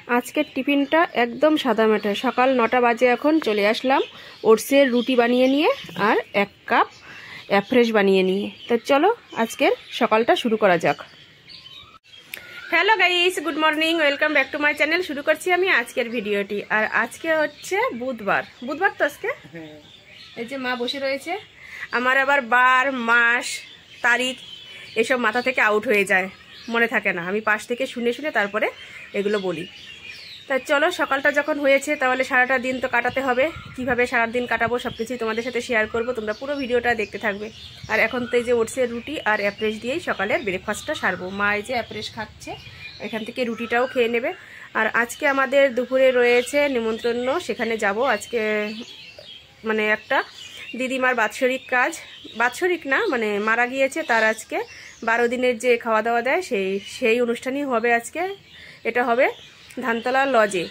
আজকের টিফিনটা একদম সাদা মাটা। সকাল 9টা বাজে, এখন চলে আসলাম ওটসের রুটি বানিয়ে নিয়ে আর 1 কাপ অ্যাফ্রেশ বানিয়ে নিয়ে। তো চলো আজকের সকালটা শুরু করা যাক। Hello guys, good morning, welcome back to my channel. শুরু করছি আমি আজকের ভিডিওটি। আর আজকে হচ্ছে বুধবার তো আজকে। এই যে মা বসে রয়েছে, আমার আবার বার মাস তারিখ এসব মাথা থেকে আউট হয়ে যায়, মনে থাকে না। আমি পাশ থেকে শুনে শুনে তারপরে এগুলো বলি। তা চলো, সকালটা যখন হয়েছে তাহলে সারাটা দিন তো কাটাতে হবে। কিভাবে সারা দিন কাটাবো সব কিছুই তোমাদের সাথে শেয়ার করব, তোমরা পুরো ভিডিওটা দেখতে থাকবে। আর এখন তো এই যে ওটসের রুটি আর অ্যাফ্রেশ দিয়েই সকালের ব্রেকফাস্টটা সারবো। মা এই যে অ্যাফ্রেশ খাচ্ছে, এখান থেকে রুটিটাও খেয়ে নেবে। আর আজকে আমাদের দুপুরে রয়েছে নিমন্ত্রণ, সেখানে যাব আজকে। মানে একটা দিদিমার বাৎসরিক কাজ, বাৎসরিক না মানে মারা গিয়েছে, তার আজকে 12 দিনের যে খাওয়া দাওয়া দেয় সেই অনুষ্ঠানই হবে আজকে। এটা হবে ধানতলা লজে।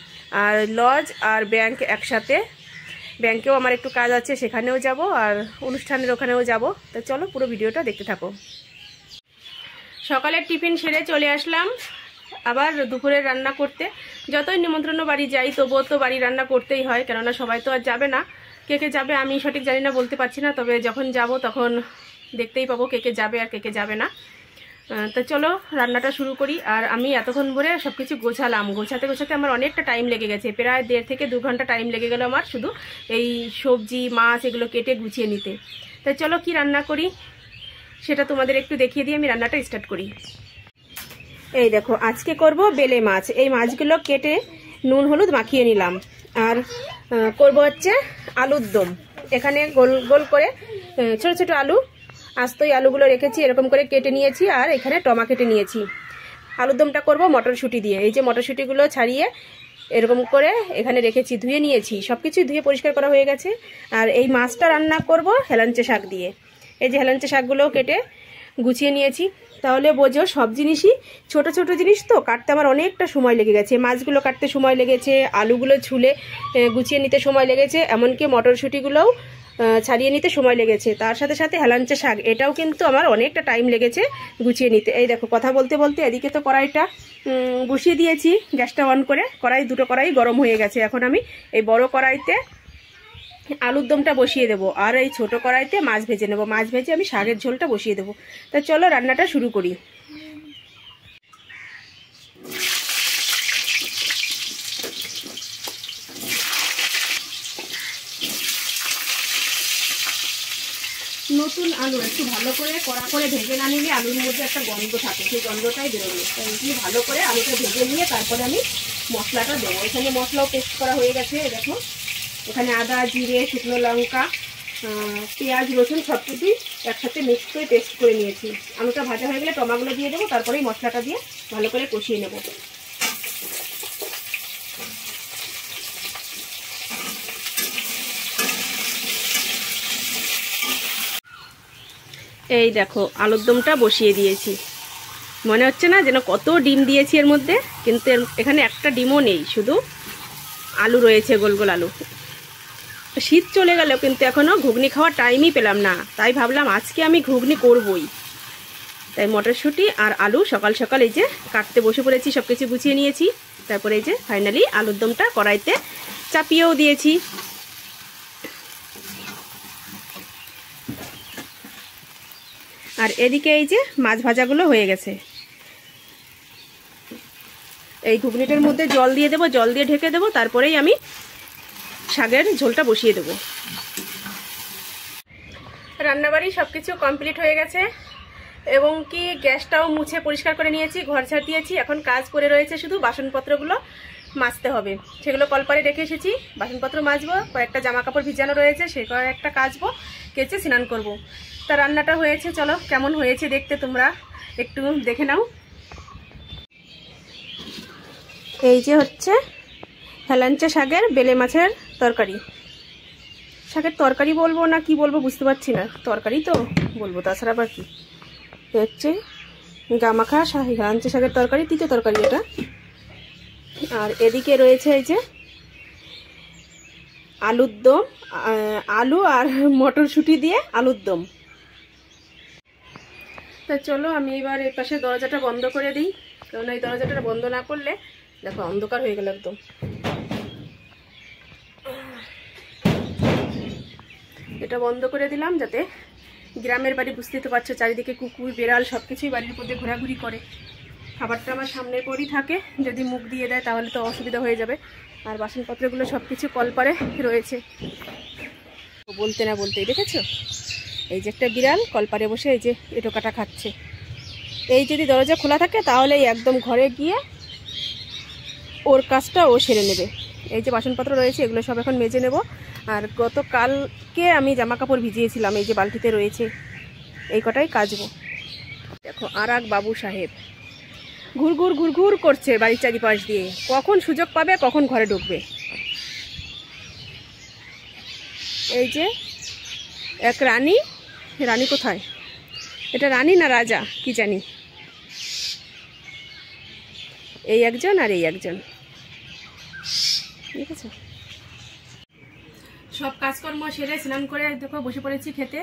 আর লজ আর ব্যাংক একসাথে, ব্যাংকেও আমার একটু কাজ আছে, সেখানেও যাব আর অনুষ্ঠানের ওখানেও যাব। তো চলো পুরো ভিডিওটা দেখতে থাকো। সকালের টিফিন সেরে চলে আসলাম আবার দুপুরের রান্না করতে। যতই নিমন্ত্রণ বাড়ি যাই তবুও তো বাড়ি রান্না করতেই হয়, কেননা সবাই তো আর যাবে না। কে কে যাবে আমি সঠিক জানি না, বলতে পারছি না, তবে যখন যাব তখন দেখতেই পাবো কে কে যাবে আর কে কে যাবে না। তো চলো রান্নাটা শুরু করি। আর আমি এতক্ষণ ধরে সব কিছু গোছালাম, গোছাতে গোছাতে আমার অনেকটা টাইম লেগে গেছে, প্রায় 1.5 থেকে 2 ঘন্টা টাইম লেগে গেল আমার শুধু এই সবজি মাছ এগুলো কেটে গুছিয়ে নিতে। তো চলো কি রান্না করি সেটা তোমাদের একটু দেখিয়ে দিয়ে আমি রান্নাটা স্টার্ট করি। এই দেখো, আজকে করব বেলে মাছ। এই মাছগুলো কেটে নুন হলুদ মাখিয়ে নিলাম। আর করব হচ্ছে আলুর দম। এখানে গোল গোল করে ছোট ছোট আলু, আস্ত আলুগুলো রেখেছি, এরকম করে কেটে নিয়েছি। আর এখানে টমা কেটে নিয়েছি। আলুর দমটা করব মটরশুঁটি দিয়ে। এই যে মটরশুঁটিগুলো ছাড়িয়ে এরকম করে এখানে রেখেছি, ধুয়ে নিয়েছি, সব কিছুই ধুয়ে পরিষ্কার করা হয়ে গেছে। আর এই মাছটা রান্না করব হেলাঞ্চে শাক দিয়ে। এই যে হেলাঞ্চে শাকগুলোও কেটে গুছিয়ে নিয়েছি। তাহলে বোঝো সব জিনিসই ছোট ছোট জিনিস তো, কাটতে আমার অনেকটা সময় লেগে গেছে। মাছগুলো কাটতে সময় লেগেছে, আলুগুলো ছুলে গুছিয়ে নিতে সময় লেগেছে, এমনকি মটরশুঁটিগুলোও ছাড়িয়ে নিতে সময় লেগেছে। তার সাথে সাথে হেলাঞ্চে শাক, এটাও কিন্তু আমার অনেকটা টাইম লেগেছে গুছিয়ে নিতে। এই দেখো, কথা বলতে বলতে এদিকে তো কড়াইটা বসিয়ে দিয়েছি, গ্যাসটা অন করে। দুটো কড়াই গরম হয়ে গেছে। এখন আমি এই বড় কড়াইতে আলুর দমটা বসিয়ে দেবো, আর এই ছোট কড়াইতে মাছ ভেজে নেবো। মাছ ভেজে আমি শাকের ঝোলটা বসিয়ে দেবো। তা চলো রান্নাটা শুরু করি। নতুন আলু একটু ভালো করে কড়া করে ভেজে না নিলে আলুর মধ্যে একটা গন্ধ থাকে, সেই গন্ধটাই বেরোবে। তাই ভালো করে আলুটা ভেজে নিয়ে তারপরে আমি মশলাটা দেবো। এখানে মশলাও পেস্ট করা হয়ে গেছে। দেখো, এখানে আদা জিরে শুকনো লঙ্কা পেঁয়াজ রসুন সব কিছুই একসাথে মিক্স করে পেস্ট করে নিয়েছি। আলুটা ভাজা হয়ে গেলে টমাগুলো দিয়ে দেবো, তারপরেই মশলাটা দিয়ে ভালো করে কষিয়ে নেব। এই দেখো, আলুর দমটা বসিয়ে দিয়েছি। মনে হচ্ছে না যেন কত ডিম দিয়েছি এর মধ্যে, কিন্তু এখানে একটা ডিমও নেই, শুধু আলু রয়েছে, গোল গোল আলু। শীত চলে গেল কিন্তু এখনও ঘুগনি খাওয়ার টাইমই পেলাম না, তাই ভাবলাম আজকে আমি ঘুগনি করবই। তাই মটরশুঁটি আর আলু সকাল সকাল এই যে কাটতে বসে পড়েছি, সব কিছু গুছিয়ে নিয়েছি। তারপরে এই যে ফাইনালি আলুর দমটা কড়াইতে চাপিয়েও দিয়েছি। আর এদিকে এই যে মাছ ভাজাগুলো হয়ে গেছে। এই ঘুগনিটার মধ্যে জল দিয়ে দেবো, জল দিয়ে ঢেকে দেবো, তারপরেই আমি শাকের ঝোলটা বসিয়ে দেবো। রান্নাবাড়ি সব কিছু কমপ্লিট হয়ে গেছে এবং কি গ্যাসটাও মুছে পরিষ্কার করে নিয়েছি, ঘর ঝাড় দিয়েছি। এখন কাজ করে রয়েছে শুধু বাসনপত্রগুলো মাজতে হবে, সেগুলো কলপারে রেখে এসেছি। বাসনপত্র মাজবো, কয়েকটা জামা কাপড় ভিজানো রয়েছে, সে কয়েকটা কাচবো, কেচে স্নান করব। তা রান্নাটা হয়েছে, চলো কেমন হয়েছে দেখতে তোমরা একটু দেখে নাও। এই যে হচ্ছে হেলাঞ্চে শাকের বেলে মাছের তরকারি। শাকের তরকারি বলবো না কি বলবো বুঝতে পারছি না, তরকারি তো বলবো, তাছাড়া আবার কি। হচ্ছে গামাখা হেলাঞ্চে শাকের তরকারি, তৃতীয় তরকারি এটা। আর এদিকে রয়েছে এই যে আলুর দম, আলু আর মটরশুঁটি দিয়ে আলুর দম। তা চলো আমি এবার এই পাশে দরজাটা বন্ধ করে দিই, কারণ এই দরজাটা বন্ধ না করলে দেখো অন্ধকার হয়ে গেল একদম। এটা বন্ধ করে দিলাম, যাতে গ্রামের বাড়ি বুঝতেই তো পারছো, চারিদিকে কুকুর বেড়াল সব কিছুই বাড়ির মধ্যে ঘোরাঘুরি করে। খাবারটা আমার সামনের পরই থাকে, যদি মুখ দিয়ে দেয় তাহলে তো অসুবিধা হয়ে যাবে। আর বাসনপত্রগুলো সব কিছু কলপারে রয়েছে। বলতে না বলতেই দেখেছো, এই যে একটা বিড়াল কলপারে বসে এই যে এঁটো কাটা খাচ্ছে। এই যদি দরজা খোলা থাকে তাহলে একদম ঘরে গিয়ে ওর কাজটা ও সেরে নেবে। এই যে বাসনপত্র রয়েছে এগুলো সব এখন মেজে নেব। আর গতকালকে আমি জামা কাপড় ভিজিয়েছিলাম, এই যে বালতিতে রয়েছে, এই কটাই কাচবো। দেখো আর এক বাবু সাহেব ঘুরঘুর ঘুরঘুর করছে বাড়ির চারিপাশ দিয়ে, কখন সুযোগ পাবে কখন ঘরে ঢুকবে। এই যে এক রানী, রানী কোথায়, এটা রানী না রাজা কি জানি, এই একজন আর এই একজন, ঠিক আছে। সব কাজকর্ম সেরে স্নান করে দেখো বসে পড়েছি খেতে।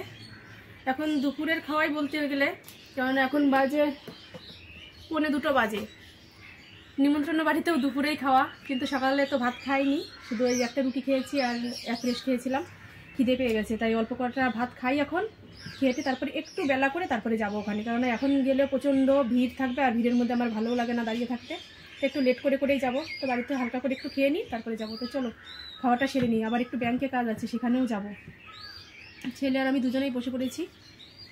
এখন দুপুরের খাওয়াই বলতে গেলে, কারণ এখন বাজে 1:45 বাজে। নিমন্ত্রণ বাড়িতেও দুপুরেই খাওয়া, কিন্তু সকালে তো ভাত খাইনি, শুধু ওই একটা রুটি খেয়েছি আর এক রেস্ট খেয়েছিলাম। খিদে পেয়ে গেছে, তাই অল্প কটা ভাত খাই এখন, খেয়ে তারপরে একটু বেলা করে তারপরে যাবো ওখানে, কারণ এখন গেলে প্রচণ্ড ভিড় থাকবে, আর ভিড়ের মধ্যে আমার ভালোও লাগে না দাঁড়িয়ে থাকতে, তো একটু লেট করে করেই যাবো। তো বাড়িতে হালকা করে একটু খেয়ে নিই তারপরে যাবো। তো চলো খাওয়াটা সেরে নিই, আবার একটু ব্যাংকে কাজ আছে সেখানেও যাব। ছেলে আর আমি দুজনেই বসে পড়েছি,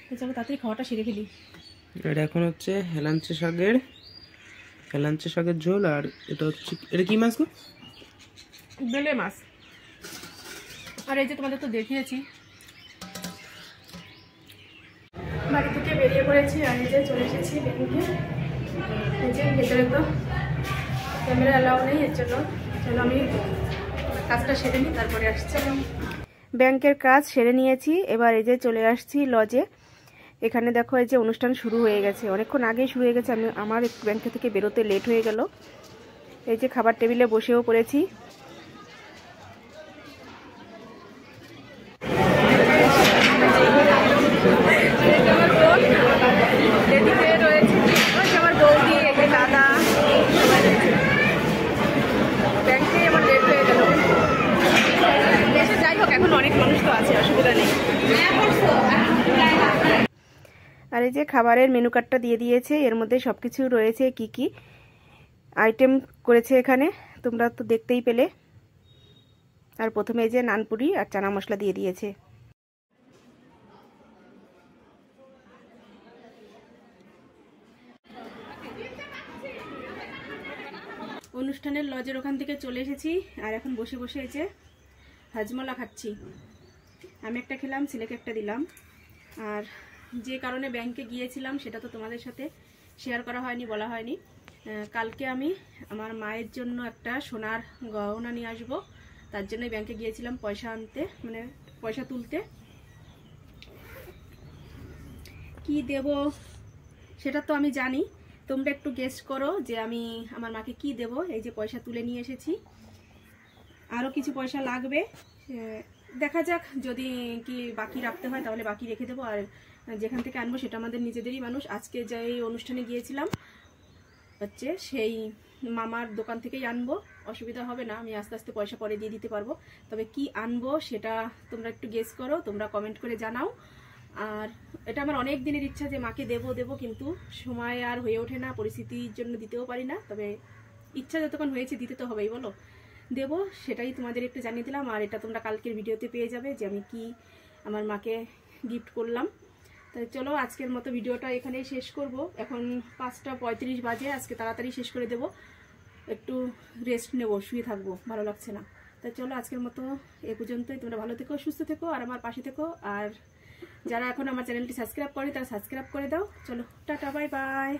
তো চলো তাড়াতাড়ি খাওয়াটা সেরে ফেলি। এটা এখন হচ্ছে হেলাঞ্চে শাকের ঝোল, আর এটা হচ্ছে, এটা কি মাছ গো? বেলে মাছ। আর এই যে তোমাদের তো দেখিয়েছি, বাড়ি থেকে বেরিয়ে পড়েছি, আর এই যে চলে এসেছি ব্যাংকে। এই যে ভেতরে তো ক্যামেরা অ্যালাউ নেই, এর জন্য চলো আমি কাজটা সেরে নিই তারপরে আসছি। ব্যাংকের কাজ সেরে নিয়েছি, এবার এই যে চলে আসছি লজে। এখানে দেখো এই যে অনুষ্ঠান শুরু হয়ে গেছে, অনেকক্ষণ আগেই শুরু হয়ে গেছে, আমার একটু ব্যাংক থেকে বেরোতে লেট হয়ে গেল। এই যে খাবার টেবিলে বসেও পড়েছি। আমার বৌদি, দাদা, ব্যাংকে আমার লেট হয়ে গেল। দেশে যাই হোক এখন অনেক মানুষ তো আছে, অসুবিধা নেই। আর এই যে খাবারের মেনু কার্ডটা দিয়ে দিয়েছে, এর মধ্যে সবকিছু রয়েছে, কি কি আইটেম করেছে এখানে তোমরা তো দেখতেই পেলে। আর প্রথমে এই যে নানপুরি আর চানা মশলা দিয়ে দিয়েছে। অনুষ্ঠানের লজের ওখান থেকে চলে এসেছি, আর এখন বসে বসে এই যে হাজমলা খাচ্ছি। আমি একটা খেলাম, ছেলেকে একটা দিলাম। আর যে কারণে ব্যাংকে গিয়েছিলাম সেটা তো তোমাদের সাথে শেয়ার করা হয়নি, বলা হয়নি। কালকে আমি আমার মায়ের জন্য একটা সোনার গহনা নিয়ে আসবো, তার জন্যই ব্যাংকে গিয়েছিলাম পয়সা আনতে, মানে পয়সা তুলতে। কি দেব সেটা তো আমি জানি, তোমরা একটু গেস করো যে আমি আমার মাকে কি দেব। এই যে পয়সা তুলে নিয়ে এসেছি, আরও কিছু পয়সা লাগবে, দেখা যাক, যদি কি বাকি রাখতে হয় তাহলে বাকি রেখে দেবো। আর যেখান থেকে আনবো সেটা আমাদের নিজেদেরই মানুষ। আজকে যে অনুষ্ঠানে গিয়েছিলাম হচ্ছে সেই মামার দোকান থেকেই আনবো, অসুবিধা হবে না, আমি আস্তে আস্তে পয়সা পরে দিয়ে দিতে পারবো। তবে কি আনবো সেটা তোমরা একটু গেস করো, তোমরা কমেন্ট করে জানাও। আর এটা আমার অনেক দিনের ইচ্ছা যে মাকে দেবো, কিন্তু সময় আর হয়ে ওঠে না, পরিস্থিতির জন্য দিতেও পারি না। তবে ইচ্ছা যতক্ষণ হয়েছে দিতে তো হবেই, বলো দেবো, সেটাই তোমাদের একটু জানিয়ে দিলাম। আর এটা তোমরা কালকের ভিডিওতে পেয়ে যাবে যে আমি কি আমার মাকে গিফট করলাম। তাই চলো আজকের মতো ভিডিওটা এখানেই শেষ করব। এখন 5:35 বাজে, আজকে তাড়াতাড়ি শেষ করে দেব, একটু রেস্ট নেব, শুয়ে থাকবো, ভালো লাগছে না। তাই চলো আজকের মতো এ পর্যন্তই। তোমরা ভালো থেকো, সুস্থ থেকো, আর আমার পাশে থেকো। আর যারা এখন আমার চ্যানেলটি সাবস্ক্রাইব করে তারা সাবস্ক্রাইব করে দাও। চলো টাটা, বাই বাই।